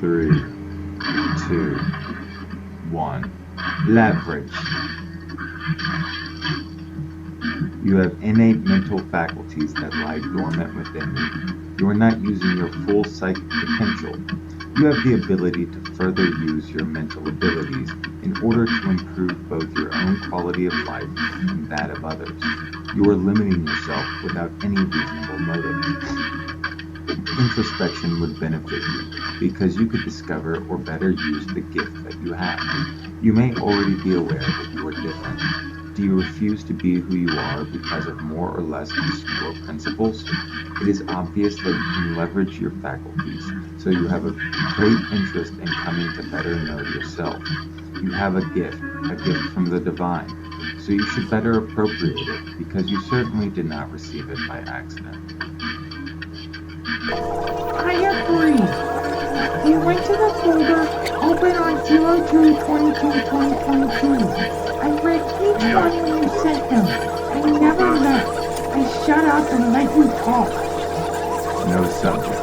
3, 2, 1. Leverage. You have innate mental faculties that lie dormant within you. You are not using your full psychic potential. You have the ability to further use your mental abilities in order to improve both your own quality of life and that of others. You are limiting yourself without any reasonable motive. Introspection would benefit you because you could discover or better use the gift that you have. You may already be aware that you are different. Do you refuse to be who you are because of more or less obscure principles? It is obvious that you can leverage your faculties, so you have a great interest in coming to better know yourself. You have a gift from the divine, so you should better appropriate it because you certainly did not receive it by accident. I agree. We went to the folder open on 02/22/2022. I read each one when you sent them. I never left. I shut up and let you talk. No subject.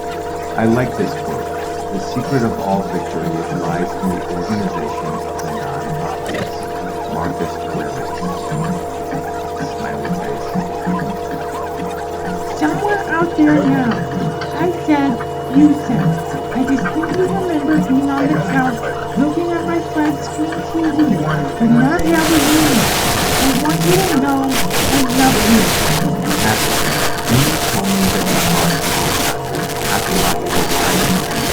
I like this quote. The secret of all victory lies in the organization of the non-obvious. Marcus Aurelius. Smiley face. Somewhere out there now. I said, you said. I distinctly remember being on the couch, looking at my flat screen TV, but not having you. I want you to know I love you. Happy. You told me that you are pathological silence and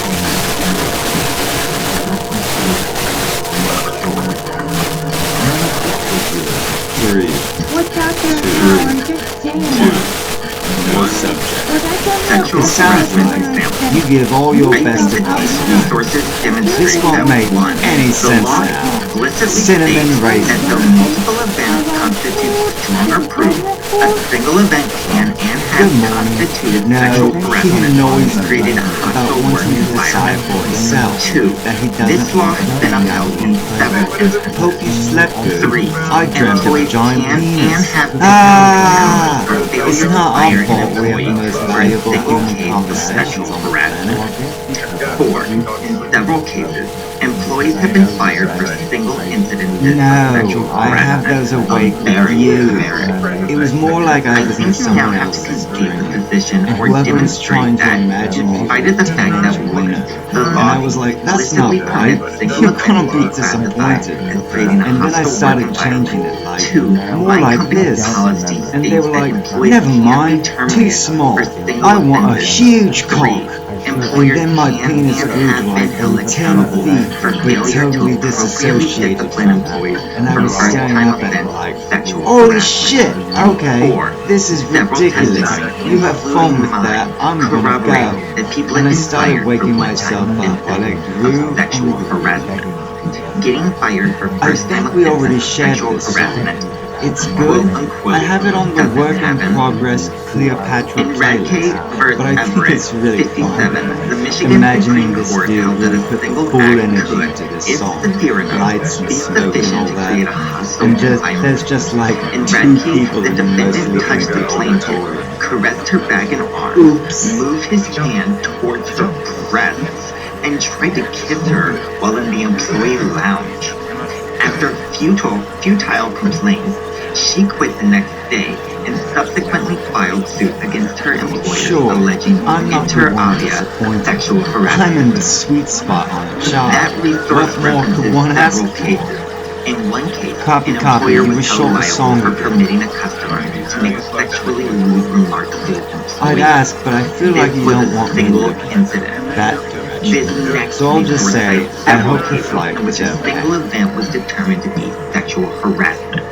What's out there now? I'm just saying. No subject. Sexual It sounds harassment like example. you give all your I best think that advice. these resources demonstrate This won't that make 1. any The sense law now. explicitly Cinnamon states raisin. that though multiple events constitute stronger proof, a single event can and has Good morning. constituted No, sexual he harassment annoys and created a about hostile work wanting to decide environment. for himself 2. that he This doesn't law want has to been know. upheld in several instances. Hope you slept good. 3. I dreamt of a Employees giant can and penis. have been Ah, held accountable for it's failure to not our hire an fault we have the employee most for a valuable single human case of conversations sexual on the harassment. planet. 4. In several cases, employees have been fired for single incidences of sexual No, I have harassment. those awake with Very, you. very. It was more like I I was in think you now someone have to else's concede the dream. position And or whoever was trying demonstrate to that, imagine me despite the fact that teenage one, wiener. the And law I was like, that's explicitly not right. permits single You're gonna be entities classified disappointed. as creating a And then I hostile started work changing environment. it like 2. more My like company's this. policy And they states were that like, employees never can't be mind, too terminated small. for single I want a offenses. huge 3. cock. And Employers then my can penis and grew have to been held like 10 accountable feet, for but failure to totally appropriately disassociated discipline from employees that. And I for was staring part-time up at it offense like, sexual holy harassment. shit, okay, 4. this is Several ridiculous. testimonies, You have fun including with that, mine, I'm gonna corroborate go. that people And have I been started fired for waking one-time myself up while I instances grew of sexual and grew. harassment. Getting fired for I first-time think we already offenses of shared sexual this song. harassment, It's good. quote-unquote, I have it on the doesn't work in happen. progress Cleopatra In Radke playlist, vs. but I think Everett, it's really 57, fun. the Michigan Imagining Supreme this Court dude held that really a put the single full act energy could, into this if song. severe enough, Lights and be smoke and sufficient all to create a that. hostile And there's environment. just like In 2 Radke, people the in a mostly defendant touched the empty plaintiff, auditorium. caressed her back and arm, Oops. moved his hand towards her breasts, and tried to kiss her while in the employee lounge. After futile complaints, she quit the next day and subsequently filed suit against her employer Sure, alleging I'm not the inter one alia disappointed. sexual I'm harassment. in the sweet spot on a child. That resource What more could references one ask several for? cases. In one case, Copy, an copy, employer you were was held short a liable song for ago. permitting a customer to make sexually lewd remarks to his I'd employee. ask, but I feel like This you was don't a want me single looking incident. that This direction. next So I'll just resource say, cites I several hope the cases flight in which was a okay. single event was determined to be sexual harassment.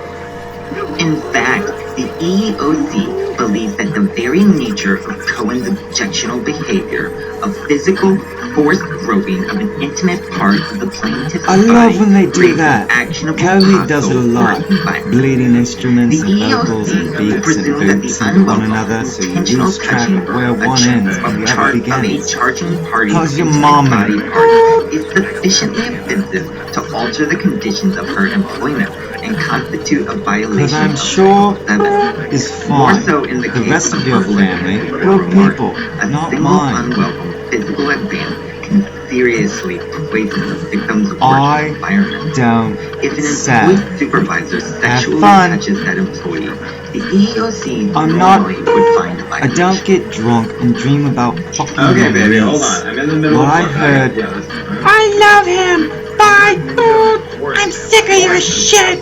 In fact, the EEOC believes that the very nature of Cohen's objectionable behavior of physical forced groping of an intimate part of the plaintiff's I body love when they do creates that. an actionable Cohen does it a hostile lot. work environment. Bleeding instruments The and vocals and EEOC beats and presumes that the boots into one unwelcome, another so you intentional lose track touching of where one ends and the other of a begins. charging party's How's your intimate mom? body part is sufficiently offensive to alter the conditions of her employment and constitute a violation Because I'm of sure Title VII. is More fine. so in the The case rest of of your public family, or your remark, people, a not single mine. unwelcome physical advance can seriously places the victims of work I environment. don't If an say. employee supervisor Have sexually fun. touches that employee, the EEOC I'm not. normally would find a I don't violation. get drunk and dream about fucking Okay, your baby, hold niece. on. I'm in the middle What of I work. heard. Yeah, listen. I love him. Bye, food. I'm sick of your shit.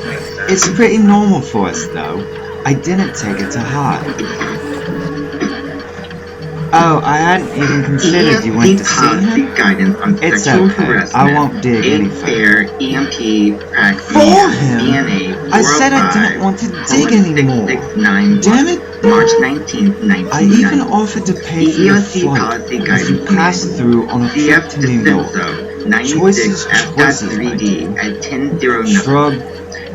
It's pretty normal for us, though. I didn't take it to heart. Oh, I hadn't even considered you went to EEOC see policy him? guidance on It's sexual okay. harassment. I won't dig any A further. fair EMP prac For him? BNA I said I didn't want to dig anymore. 669 Damn it. March 19th, I even 1990. offered to pay for your EEOC flight policy as you guidance passed manual. through on a trip CF to New York. DeCenso Choices, 96 choices, my 3D dude. at 1009. Shrug.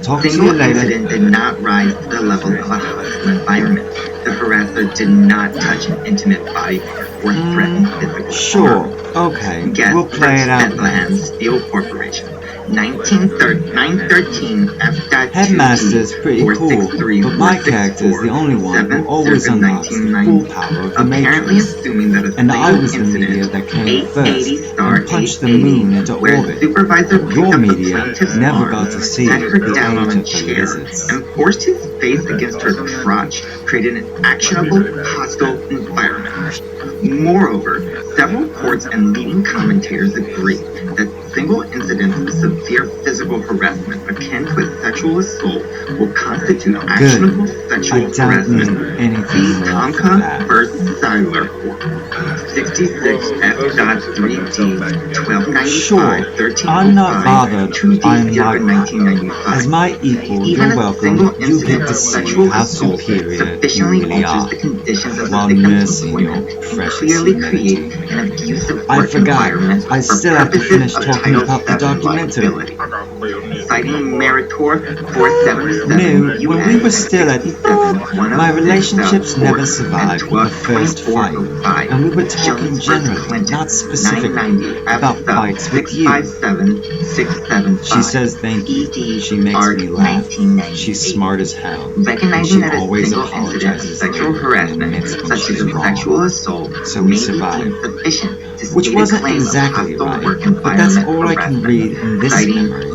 Talk to you Single later. incident did not rise to the level of a hostile environment. The harasser did not touch an intimate body part or threaten physical Sure. harm. Okay. Guest We'll play it out Bethlehem then. Steel Corporation, 913 F.2D Headmaster's pretty cool, but my character's the only one who always unlocks the full power of the apparently Matrix. assuming that a And I single was the media incident, that came first 880 star and punched the 880, moon into where a orbit. supervisor picked Your up the media plaintiff's never arm, got to see set her the down on age a of the chair, lizards. and forced his face against her crotch, created an actionable, hostile environment. Moreover, several courts and leading commentators agree that single incidents of severe physical harassment akin to a sexual assault will constitute actionable sexual I don't harassment. need anything See more for Tomka that. vs. Siler Court. 66 F.3D 1295 Sure, 1305 I'm not bothered 2D by my circa crime. 1995. As my equal, Even you're a welcome. single You incident get to of see sexual how assault superior you sufficiently really alters are, the conditions of the while victim's nursing your employment and precious clearly create humility. an abusive I work forgot, environment I for still have to purposes finish of talking Title about the VII documentary. liability. Citing Meritor 477 New, when we were U.S. still at 67 my relationships 106 never at survived the first fight, 122405 and we were talking Jones vs. generally, Clinton not specifically, 990 about F fights with you. 657 675 She says thank you. ED She makes Art me laugh. 1998. She's smart as hell. And Recognizing she that a always single incident of apologizes sexual later and harassment, admits when such as she's a sexual wrong. assault, So we may be survive. deemed sufficient to Which state a wasn't claim of exactly hostile right, work but that's environment all I can read harassment. in this Citing memory.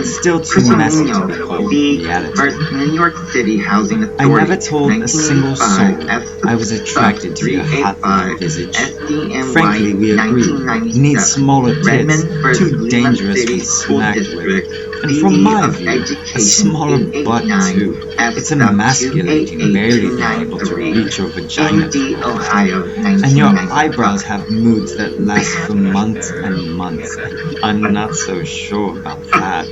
Still too messy to be called v. reality. versus New York City Housing I Authority, never told a single soul 1985 I was attracted to your hotly 385 visage. SDNY Frankly, we agree. You need 1997. smaller tits, Redmond versus too Lima dangerous City when School smacked District, with. And from BD my of view, a Education smaller butt 889 too. F It's sub emasculating barely being able to 288293 reach your vagina ND through it. Ohio And your eyebrows 1995. have moods that last for months and months. I'm not so sure about that.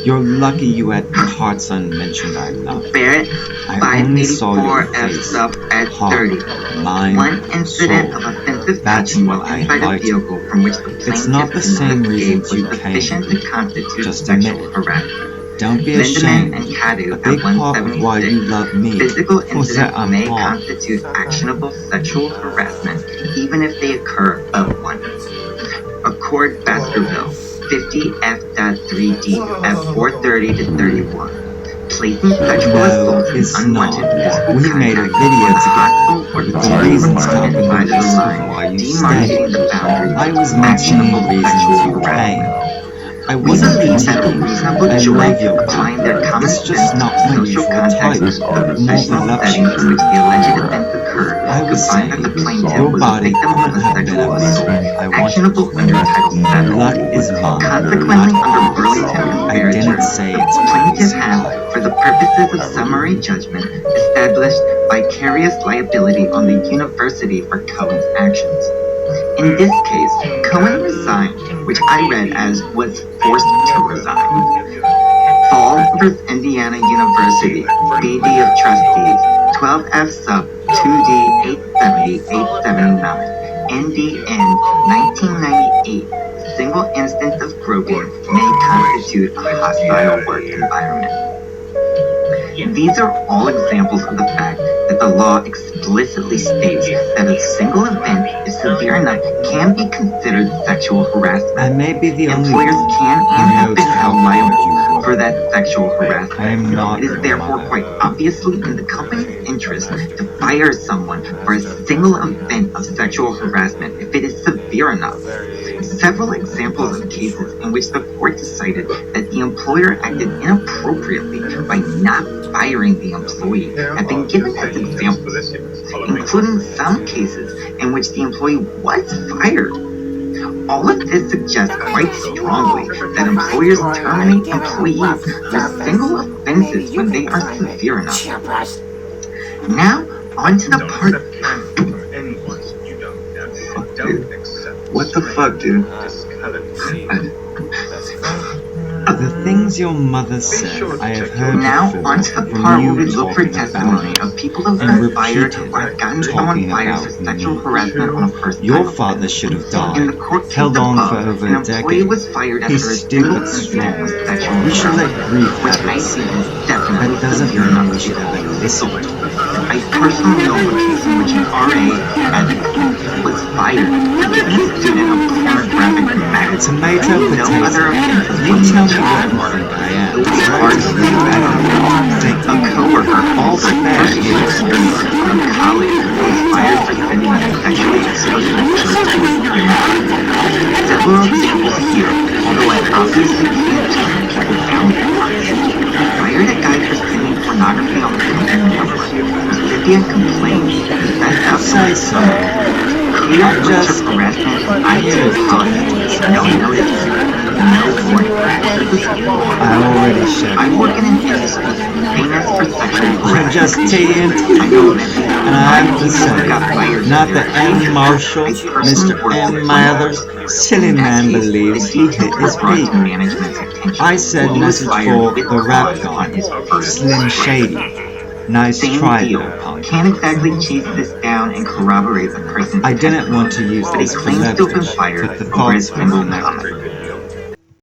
You're lucky you had parts unmentioned I love. Barrett I only saw your 584 F face, sub at heart, 30. mind, One incident soul. of offensive That's touching while what I inside a invite vehicle you. from which the It's not plaintiff the did not same escape reasons was you sufficient came. to constitute Just admit sexual it. harassment. Don't be Lindemann ashamed. and Cadu A at big part of why you 176. love me Physical was that incidents I'm may hot. constitute actionable sexual harassment even if they occur but once. Accord Baskerville 50F.3D at 430 to 31. Placing sexual No, assaults and it's unwanted not. physical We made a contact video on the together hostile or with the dangerous reasons environment helping the side of the rest of line, why you stayed. demarcating the boundaries I of was mentioning actionable reasons sexual you came. harassment. I We wasn't believe that a critiquing you. reasonable I jury, love your applying body. their common It's just sense not to my social usual context type. of the More professional settings in voluptuous. which the alleged offense occurred, I could was find that saying, the plaintiff your was a body victim of couldn't a have been a sexual better. assault, I wanted actionable to. under Title Luck VII. is mine, Consequently, not under yours. Burlington v. I Barringer, didn't say the it's plaintiff my has, spot. for the purposes of summary judgment, established vicarious liability on the university for Cohen's actions. In this case, Cohen resigned, which I read as was forced to resign. Fall vs. Indiana University, BD of Trustees, 12F sub 2D 870-879, NDN 1998. Single instance of groping may constitute a hostile work environment. These are all examples of the fact that the law explicitly states that a single event, if severe enough, can be considered sexual harassment. I may be the only Employers one can who and have knows been how held hard liable you work. over that sexual I harassment. am not It is your therefore mother. quite obviously in the company's interest to fire someone for a single event of sexual harassment if it is severe enough. Several examples of cases in which the court decided that the employer acted inappropriately by not firing the employee have been given as examples, including some cases in which the employee was fired. All of this suggests quite strongly that employers terminate employees for single offenses when they are severe enough. Now, on to the part. Fuck, dude. What the fuck, dude? The things your mother said I have heard Now, before onto the from part where you we look for talking about testimony me, of people who've and been fired repeated or have gotten someone talking fired for about sexual me. harassment on a first Your time father offense. should have In died, the court case held on for above, over an a employee decade. was fired He's after a single stupid incident of strong. sexual We should let harassment, grief which have I its think say. was definitely That doesn't severe mean enough we to be should ever called listen assault. to it. I personally know of a case in which an RA advocate was fired for giving a student a pornographic magazine. Tomato, No other potato. offenses You were tell me mentioned. what you think I am. It was It's right hard to to speak badly of me. Thank a you. coworker All who had spare firsthand his. experience from a colleague who was fired for sending a sexually explicit post to his inbox. Several examples here, although I obviously can't turn people down that much. Fired a guy for sending pornography on the company network. Recipient complained, fessed You up, and say was so. terminated. Clear I'm breach of just harassment, I here do as apologize. defense. No notice period, no warning. Simply I already shared I work in mine. an industry famous for sexual I'm just harassment. TNT. I know many And I have to people who say, got fired for not their the M. behavior. Marshall, I personally Mr. worked M. with my one other such. silly In that man case, believes the he details hit were his brought peak. to management's attention, I and said he was message fired for with the rap cause on god, his first Slim strike. Shady. Nice Same try deal. though, punk. Can't exactly chase this down and corroborate the person's I didn't want testimony, to use but he this for claims to have been leverage, fired but the over a thoughts were single flowing. comment.